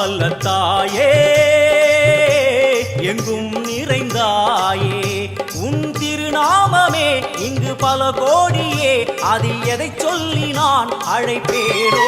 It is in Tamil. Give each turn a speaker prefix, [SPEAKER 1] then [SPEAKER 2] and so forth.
[SPEAKER 1] வல்ல தாயே எங்கும் நிறைந்தாயே உன் திருநாமமே இங்கு பல கோடியே அதில் எதை சொல்லி நான் அழைப்பேனோ